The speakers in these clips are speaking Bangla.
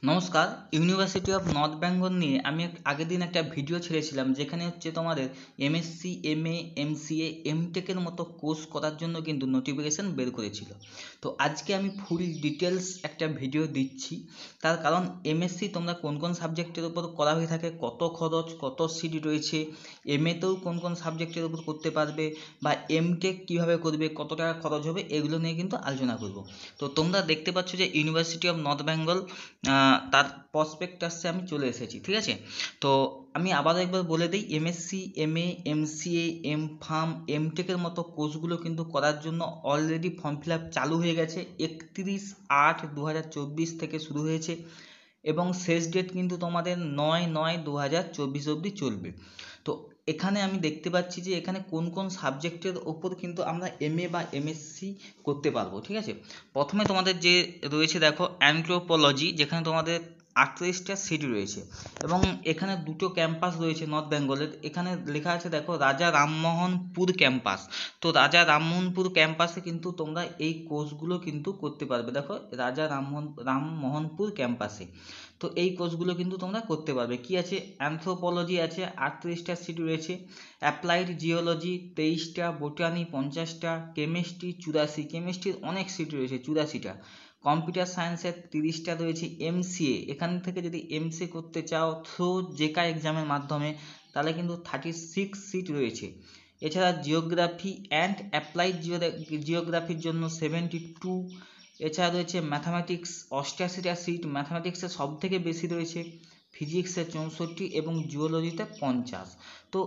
নমস্কার। ইউনিভার্সিটি অফ নর্থ বেঙ্গল নিয়ে আমি আগের দিন একটা ভিডিও ছেড়েছিলাম, যেখানে হচ্ছে তোমাদের এমএসসি, এমএ, এমসিএ, এমটেকের মতো কোর্স করার জন্য কিন্তু নোটিফিকেশান বের করেছিল। তো আজকে আমি ফুল ডিটেলস একটা ভিডিও দিচ্ছি। তার কারণ এমএসসি তোমরা কোন কোন সাবজেক্টের উপর করা হয়ে থাকে, কত খরচ, কত সিট রয়েছে, এমএতেও কোন কোন সাবজেক্টের উপর করতে পারবে, বা এমটেক কীভাবে করবে, কত টাকা খরচ হবে, এগুলো নিয়ে কিন্তু আলোচনা করব। তো তোমরা দেখতে পাচ্ছ যে ইউনিভার্সিটি অফ নর্থ বেঙ্গল তার প্রসপেক্টাসে আমি চলে এসেছি, ঠিক আছে। তো আমি আবারও একবার বলে দিই, MSc, MA, MCA, M pharm, এমটেকের মতো কোর্সগুলো কিন্তু করার জন্য অলরেডি ফর্ম ফিল আপ চালু হয়ে গেছে। 31/8/2024 থেকে শুরু হয়েছে এবং শেষ ডেট কিন্তু তোমাদের 9/9/2024 অবধি চলবে। তো এখানে আমি দেখতে পাচ্ছি যে এখানে কোন কোন সাবজেক্টের ওপর কিন্তু আমরা এমএ বা এমএসসি করতে পারবো, ঠিক আছে। প্রথমে তোমাদের যে রয়েছে দেখো অ্যানথ্রোপোলজি, যেখানে তোমাদের 38টা সিট রয়েছে এবং এখানে দুটো ক্যাম্পাস রয়েছে নর্থ বেঙ্গলের। এখানে লেখা আছে দেখো রাজা রামমোহনপুর ক্যাম্পাস। তো রাজা রামমোহনপুর ক্যাম্পাসে কিন্তু তোমরা এই কোর্সগুলো কিন্তু করতে পারবে। দেখো রাজা রামমোহনপুর ক্যাম্পাসে তো এই কোর্সগুলো কিন্তু তোমরা করতে পারবে। কি আছে, অ্যানথ্রোপোলজি আছে, 38টা সিট রয়েছে, অ্যাপ্লাইড জিওলজি 23টা, বোটানি 50টা, কেমিস্ট্রি 84, কেমিস্ট্রির অনেক সিট রয়েছে 84টা, কম্পিউটার সায়েন্সের 30টা রয়েছে, এমসিএ, এখান থেকে যদি এমসিএ করতে চাও থ্রু জেকা এক্সামের মাধ্যমে তাহলে কিন্তু 36 সিট রয়েছে। এছাড়া জিওগ্রাফি অ্যান্ড অ্যাপ্লাইড জিওগ্রাফির জন্য 72। এছাড়া রয়েছে ম্যাথামেটিক্স 88টা সিট, ম্যাথামেটিক্সে সব থেকে বেশি রয়েছে, ফিজিক্সে 64 এবং জিওলজিতে 50। তো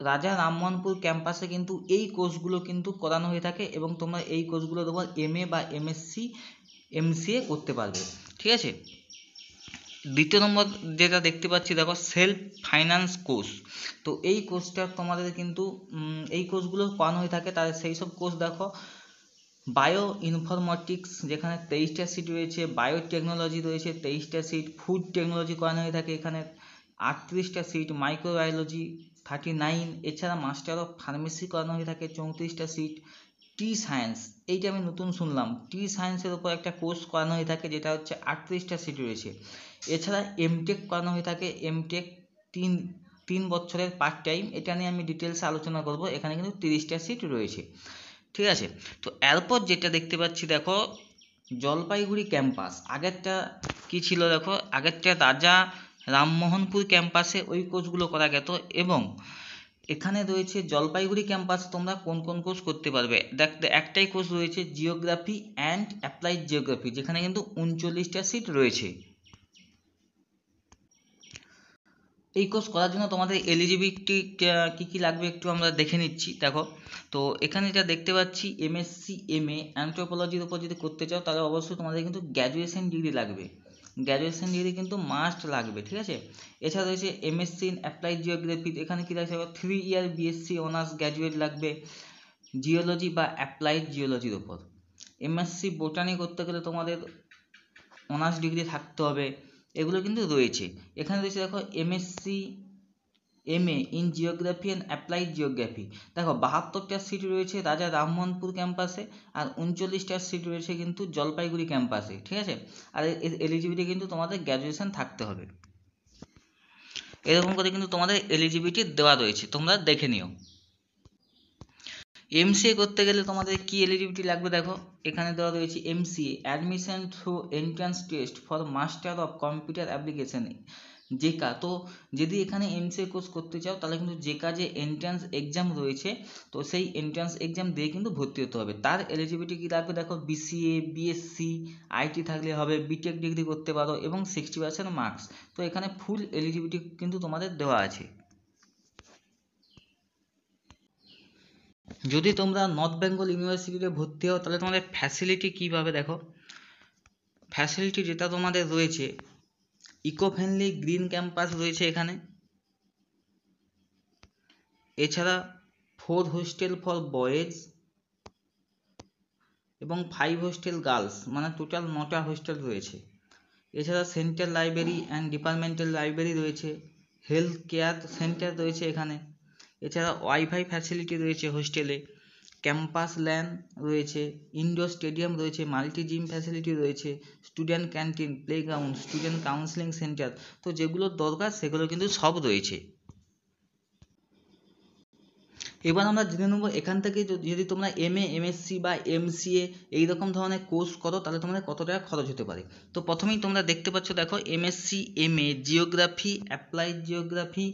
রাজা রামমোহনপুর ক্যাম্পাসে কিন্তু এই কোর্সগুলো কিন্তু করানো হয়ে থাকে এবং তোমরা এই কোর্সগুলোর উপর এমএ বা এমএসসি, এমসিএ করতে পারবে, ঠিক আছে। দ্বিতীয় নম্বর যেটা দেখতে পাচ্ছি দেখো সেলফ ফাইন্যান্স কোর্স। তো এই কোর্সটা তোমাদের কিন্তু এই কোর্সগুলো করানো হয়ে থাকে। তাদের সেই সব কোর্স দেখো বায়ো ইনফরমেটিক্স, যেখানে 23টা সিট রয়েছে, বায়োটেকনোলজি রয়েছে 23টা সিট, ফুড টেকনোলজি করানো হয়ে থাকে এখানে 38টা সিট, মাইক্রোবায়োলজি 39। এছাড়া মাস্টার অফ ফার্মেসি করানো হয়ে থাকে 34টা সিট, টি সায়েন্স, এইটা আমি নতুন শুনলাম, টি সায়েন্সের উপর একটা কোর্স করানো হয়ে থাকে যেটা হচ্ছে 38টা সিট রয়েছে। এছাড়া এমটেক করানো হয়ে থাকে, এমটেক তিন 3 বছরের পার্ট টাইম, এটা নিয়ে আমি ডিটেলসে আলোচনা করব। এখানে কিন্তু 30টা সিট রয়েছে, ঠিক আছে। তো এরপর যেটা দেখতে পাচ্ছি দেখো জলপাইগুড়ি ক্যাম্পাস। আগেরটা কি ছিল দেখো, আগেরটা রাজা রামমোহনপুর ক্যাম্পাসে ওই কোর্সগুলো করা যেত এবং এখানে রয়েছে জলপাইগুড়ি ক্যাম্পাস। তোমরা কোন কোন কোর্স করতে পারবে, একটাই কোর্স রয়েছে জিওগ্রাফি অ্যান্ড অ্যাপ্লাইড জিওগ্রাফি, যেখানে কিন্তু 39টা সিট রয়েছে। এই কোর্স করার জন্য তোমাদের এলিজিবিলিটি কী কী লাগবে একটু আমরা দেখে নিচ্ছি দেখো। তো এখানে যা দেখতে পাচ্ছি এমএসসি, এমএ অ্যানথ্রোপোলজির উপর যদি করতে চাও তাহলে অবশ্যই তোমাদের কিন্তু গ্র্যাজুয়েশন ডিগ্রি লাগবে, গ্র্যাজুয়েশন ডিগ্রি কিন্তু মাস্ট লাগবে, ঠিক আছে। এছাড়া রয়েছে এমএসসি ইন অ্যাপ্লাইড জিওগ্রাফি, এখানে কী লাগছে 3 ইয়ার বিএসসি অনার্স গ্র্যাজুয়েট লাগবে জিওলজি বা অ্যাপ্লাইড জিওলজির উপর। এমএসসি বোটানি করতে গেলে তোমাদের অনার্স ডিগ্রি থাকতে হবে, এগুলো কিন্তু রয়েছে। এখানে রয়েছে দেখো MSc, MA in geography and applied geography. দেখো 72টা সিট রয়েছে রাজা রামমোহনপুর ক্যাম্পাসে আর 39টা সিট রয়েছে কিন্তু জলপাইগুড়ি ক্যাম্পাসে, ঠিক আছে। আর এলিজিবিলিটি কিন্তু তোমাদের গ্র্যাজুয়েশন থাকতে হবে, এরকম করে কিন্তু তোমাদের এলিজিবিলিটি দেওয়া রয়েছে, তোমরা দেখে নিও। এমসিএ করতে গেলে তোমাদের কি এলিজিবিলিটি লাগবে দেখো, এখানে দেওয়া রয়েছে MCA admission through entrance test for master of computer application, JECA. তো যদি এখানে এমসিএ কোর্স করতে চাও তাহলে কিন্তু জেকা যে এন্ট্রান্স এক্সাম রয়েছে, তো সেই এন্ট্রান্স এক্সাম দিয়ে কিন্তু ভর্তি হতে হবে। তার এলিজিবিলিটি কী লাগবে দেখো, বিসিএ, বিএসসি, আইটি থাকলে হবে, বিটেক ডিগ্রি করতে পারো এবং 60% মার্কস। তো এখানে ফুল এলিজিবিলিটি কিন্তু তোমাদের দেওয়া আছে। যদি তোমরা নর্থ বেঙ্গল ইউনিভার্সিটিতে ভর্তি হও তাহলে তোমাদের ফ্যাসিলিটি কী পাবে দেখো, ফ্যাসিলিটি যেটা তোমাদের রয়েছে ইকো ফ্রেন্ডলি গ্রিন ক্যাম্পাস রয়েছে এখানে। এছাড়া 4 হোস্টেল ফর বয়েজ এবং 5 হোস্টেল গার্লস, মানে টোটাল 9টা হোস্টেল রয়েছে। এছাড়া central library and departmental library রয়েছে, হেলথ কেয়ার সেন্টার রয়েছে এখানে। এছাড়া ওয়াইফাই ফ্যাসিলিটি রয়েছে হোস্টেলে, ক্যাম্পাস ল্যান রয়েছে, ইনডোর স্টেডিয়াম রয়েছে, মাল্টি জিম ফ্যাসিলিটি রয়েছে, student canteen, playground, student counselling centre, তো যেগুলো দরকার সেগুলো কিন্তু সব রয়েছে। এবার আমরা জেনে নেবো এখান থেকে যদি তোমরা এমএ, এমএসসি বা এমসিএ এইরকম ধরনের কোর্স করো তাহলে তোমাদের কত টাকা খরচ হতে পারে। তো প্রথমেই তোমরা দেখতে পাচ্ছ, দেখো MSc, MA geography, applied geography,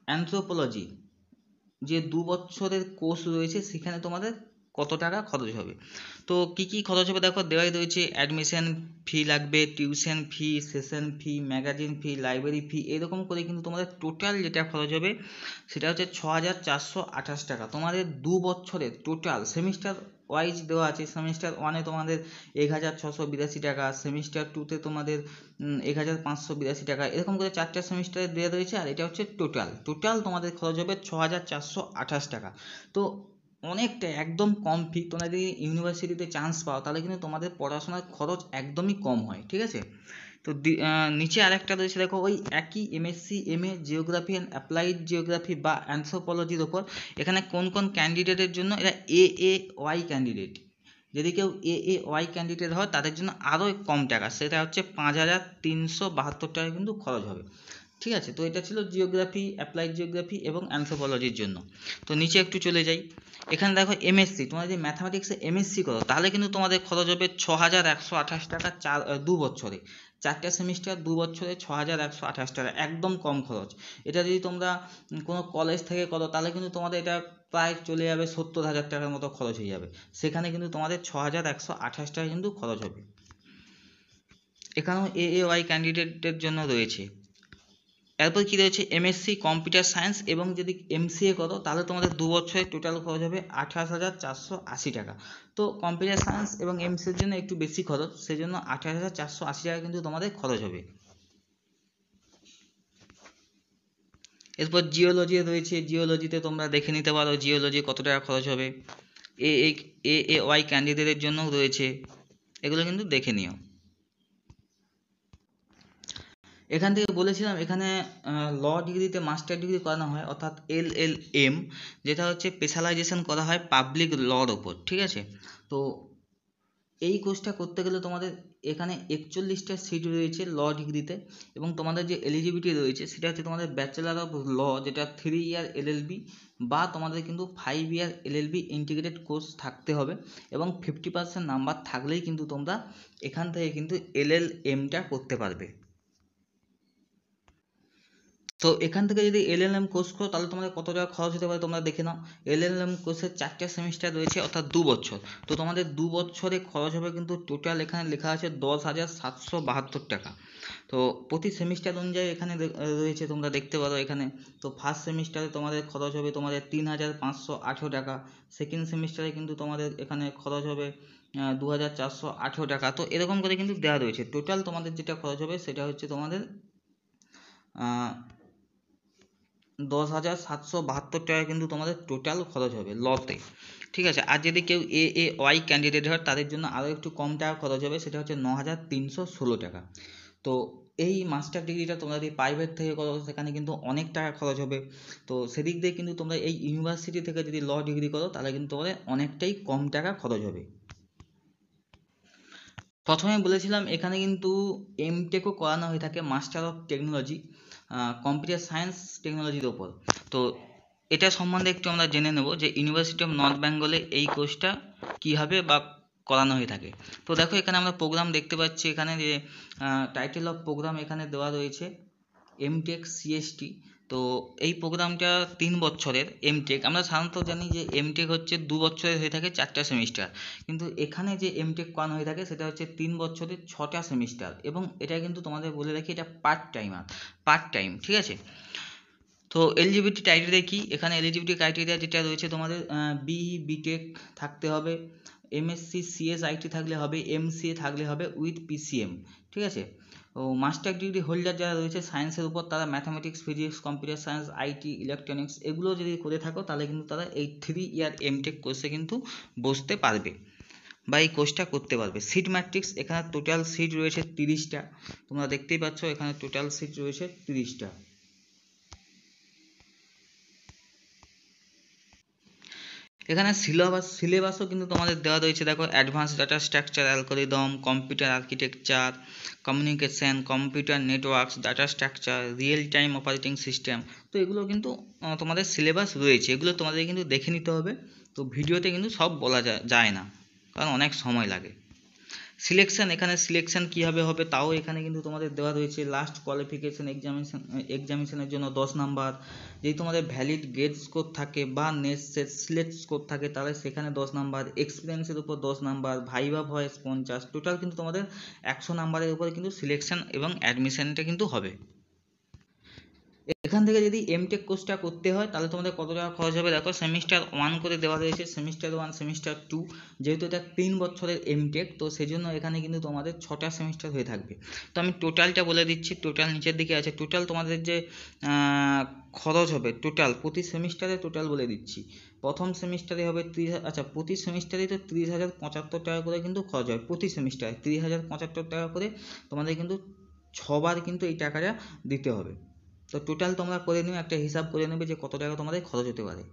anthropology, যে 2 বছরের কোর্স রয়েছে সেখানে তোমাদের কত টাকা খরচ হবে। তো কি কি খরচ হবে দেখো দেওয়াই রয়েছে। অ্যাডমিশন ফি লাগবে, tuition fee, session fee, magazine fee, library fee, এরকম করে কিন্তু তোমাদের টোটাল যেটা খরচ হবে সেটা হচ্ছে 6,428 টাকা। তোমাদের 2 বছরের টোটাল সেমিস্টার ওয়াইজ দেওয়া আছে। সেমিস্টার ওয়ানে তোমাদের 1,682 টাকা, সেমিস্টার টুতে তোমাদের 1,582 টাকা, এরকম করে 4টা সেমিস্টারে দেওয়া রয়েছে। আর এটা হচ্ছে টোটাল তোমাদের খরচ হবে 6,428 টাকা। তো অনেকটা একদম কম ফি। তোমরা যদি ইউনিভার্সিটিতে চান্স পাও তাহলে কিন্তু তোমাদের পড়াশোনার খরচ একদমই কম হয়, ঠিক আছে। তো নিচে আরেকটা রয়েছে দেখো, ওই একই MSc, MA geography and applied geography বা অ্যানথ্রোপোলজির ওপর এখানে কোন কোন ক্যান্ডিডেটের জন্য এটা এএওয়াই ক্যান্ডিডেট, যদি কেউ এএওয়াই ক্যান্ডিডেট হয় তাদের জন্য আরও কম টাকা, সেটা হচ্ছে 5,372 টাকা কিন্তু খরচ হবে, ঠিক আছে। তো এটা ছিল জিওগ্রাফি, অ্যাপ্লাইড জিওগ্রাফি এবং অ্যানথ্রোপোলজির জন্য। তো নিচে একটু চলে যাই, এখানে দেখো এমএসসি, তোমরা যদি ম্যাথামেটিক্সে এমএসসি করো তাহলে কিন্তু তোমাদের খরচ হবে 6,128 টাকা 2 বছরে। 4টা সেমিস্টার 2 বছরে 6,128 টাকা, একদম কম খরচ। এটা যদি তোমরা কোনো কলেজ থেকে করো তাহলে কিন্তু তোমাদের এটা প্রায় চলে যাবে 70,000 টাকার মতো খরচ হয়ে যাবে। সেখানে কিন্তু তোমাদের 6,128 টাকা কিন্তু খরচ হবে। এখানেও এএওয়াই ক্যান্ডিডেটদের জন্য রয়েছে। এরপর কী রয়েছে, এমএসসি কম্পিউটার সায়েন্স এবং যদি এমসিএ করো তাহলে তোমাদের 2 বছরের টোটাল খরচ হবে 28,480 টাকা। তো কম্পিউটার সায়েন্স এবং এমসিএর জন্য একটু বেশি খরচ, সেই জন্য 28,480 টাকা কিন্তু তোমাদের খরচ হবে। এরপর জিওলজি রয়েছে, জিওলজিতে তোমরা দেখে নিতে পারো জিওলজি কত টাকা খরচ হবে। এএওয়াই ক্যান্ডিডেটের জন্যও রয়েছে, এগুলো কিন্তু দেখে নিও। এখান থেকে বলেছিলাম এখানে ল ডিগ্রিতে মাস্টার ডিগ্রি করানো হয়, অর্থাৎ এলএলএম, যেটা হচ্ছে স্পেশালাইজেশন করা হয় পাবলিক লর ওপর, ঠিক আছে। তো এই কোর্সটা করতে গেলে তোমাদের এখানে 41টা সিট রয়েছে ল ডিগ্রিতে, এবং তোমাদের যে এলিজিবিলিটি রয়েছে সেটা হচ্ছে তোমাদের ব্যাচেলার অফ ল, যেটা 3 ইয়ার এলএলবি, বা তোমাদের কিন্তু 5 ইয়ার এলএলবি ইন্টিগ্রেটেড কোর্স থাকতে হবে, এবং 50% নাম্বার থাকলেই কিন্তু তোমরা এখান থেকে কিন্তু এলএলএমটা করতে পারবে। তো এখান থেকে যদি এলএলএম কোর্স করো তাহলে তোমাদের কত টাকা খরচ হতে পারে তোমরা দেখে নাও। এলএলএম কোর্সের 4টা সেমিস্টার রয়েছে, অর্থাৎ 2 বছর। তো তোমাদের 2 বছরে খরচ হবে কিন্তু টোটাল এখানে লেখা আছে 10,772 টাকা। তো প্রতি সেমিস্টার অনুযায়ী এখানে রয়েছে, তোমরা দেখতে পারো এখানে। তো ফার্স্ট সেমিস্টারে তোমাদের খরচ হবে তোমাদের 3,518 টাকা, সেকেন্ড সেমিস্টারে কিন্তু তোমাদের এখানে খরচ হবে 2,418 টাকা। তো এরকম করে কিন্তু দেওয়া রয়েছে। টোটাল তোমাদের যেটা খরচ হবে সেটা হচ্ছে তোমাদের 10,772 টাকা কিন্তু তোমাদের টোটাল খরচ হবে লতে, ঠিক আছে। আর যদি কেউ এএওয়াই ক্যান্ডিডেট হয় তাদের জন্য আরও একটু কম টাকা খরচ হবে, সেটা হচ্ছে 9,316 টাকা। তো এই মাস্টার ডিগ্রিটা তোমরা যদি প্রাইভেট থেকে করো সেখানে কিন্তু অনেক টাকা খরচ হবে। তো সেদিক দিয়ে কিন্তু তোমরা এই ইউনিভার্সিটি থেকে যদি ল ডিগ্রি করো তাহলে কিন্তু তোমাদের অনেকটাই কম টাকা খরচ হবে। প্রথমে বলেছিলাম এখানে কিন্তু এমটেকও করানো হয়ে থাকে, master of technology computer science টেকনোলজির ওপর। তো এটা সম্বন্ধে একটু আমরা জেনে নেব যে ইউনিভার্সিটি অফ নর্থ বেঙ্গলে এই কোর্সটা কীভাবে বা করানো হয়ে থাকে। তো দেখো এখানে আমরা প্রোগ্রাম দেখতে পাচ্ছি, এখানে যে টাইটেল অফ প্রোগ্রাম এখানে দেওয়া রয়েছে এমটেক সিএসটি। তো এই প্রোগ্রামটা 3 বছরের এমটেক। আমরা সাধারণত জানি যে এমটেক হচ্ছে 2 বছরের হয়ে থাকে 4টা সেমিস্টার, কিন্তু এখানে যে এমটেক করানো হয়ে থাকে সেটা হচ্ছে 3 বছরের 6টা সেমিস্টার, এবং এটা কিন্তু তোমাদের বলে রাখি এটা পার্ট টাইম, ঠিক আছে। তো এলিজিবিলিটি ক্রাইটেরিয়া কি, এখানে এলিজিবিলিটি ক্রাইটেরিয়া যেটা রয়েছে তোমাদের বিই বিটেক থাকতে হবে, এমএসসি সিএস আইটি থাকলে হবে, এমসিএ থাকলে হবে উইথ পিসিএম, ঠিক আছে। ও মাস্টার ডিগ্রি হোল্ডার যারা রয়েছে সায়েন্সের উপর তারা mathematics, physics, computer science, IT, electronics এগুলো যদি করে থাকো তাহলে কিন্তু তারা এই 3 ইয়ার এমটেক কোর্সে কিন্তু বসতে পারবে বা এই কোর্সটা করতে পারবে। সিট ম্যাট্রিক্স, এখানে টোটাল সিট রয়েছে 30টা, তোমরা দেখতেই পাচ্ছ এখানে টোটাল সিট রয়েছে 30টা। এখানে সিলেবাসও কিন্তু তোমাদের দেওয়া রয়েছে। দেখো, advance data structure algorithm, computer architecture, communication, computer networks, data structure, real time operating system. তো এগুলো কিন্তু তোমাদের সিলেবাস রয়েছে, এগুলো তোমাদের কিন্তু দেখে নিতে হবে। তো ভিডিওতে কিন্তু সব বলা যায় না, কারণ অনেক সময় লাগে। সিলেকশন, এখানে সিলেকশন কীভাবে হবে তাও এখানে কিন্তু তোমাদের দেওয়া রয়েছে। লাস্ট কোয়ালিফিকেশন এক্সামিনেশনের জন্য 10 নাম্বার, যদি তোমাদের ভ্যালিড গ্রেড স্কোর থাকে বা নেট সিলেক্ট স্কোর থাকে তাহলে সেখানে 10 নাম্বার, এক্সপিরিয়েন্সের উপর 10 নাম্বার, ভাইভা ভয়েস 50, টোটাল কিন্তু তোমাদের 100 নাম্বারের উপরে কিন্তু সিলেকশন এবং অ্যাডমিশনটা কিন্তু হবে। এখান থেকে যদি এমটেক কোর্সটা করতে হয় তাহলে তোমাদের কত টাকা খরচ হবে দেখো, সেমিস্টার 1 করে দেওয়া রয়েছে, সেমিস্টার 1 সেমিস্টার 2, যেহেতু এটা 3 বছরের এমটেক তো সেজন্য এখানে কিন্তু তোমাদের 6টা সেমিস্টার হয়ে থাকবে। তো আমি টোটালটা বলে দিচ্ছি, টোটাল নিচের দিকে আছে। টোটাল তোমাদের যে খরচ হবে টোটাল প্রতি সেমিস্টারে টোটাল বলে দিচ্ছি। প্রথম সেমিস্টারে হবে প্রতি সেমিস্টারেই তো 30,075 টাকা করে কিন্তু খরচ হয়, প্রতি সেমিস্টারে 30,075 টাকা করে তোমাদের কিন্তু 6বার কিন্তু এই টাকাটা দিতে হবে। তো টোটাল তোমরা করে নিও, একটা হিসাব করে নেবে যে কত টাকা তোমাদের খরচ হতে পারে।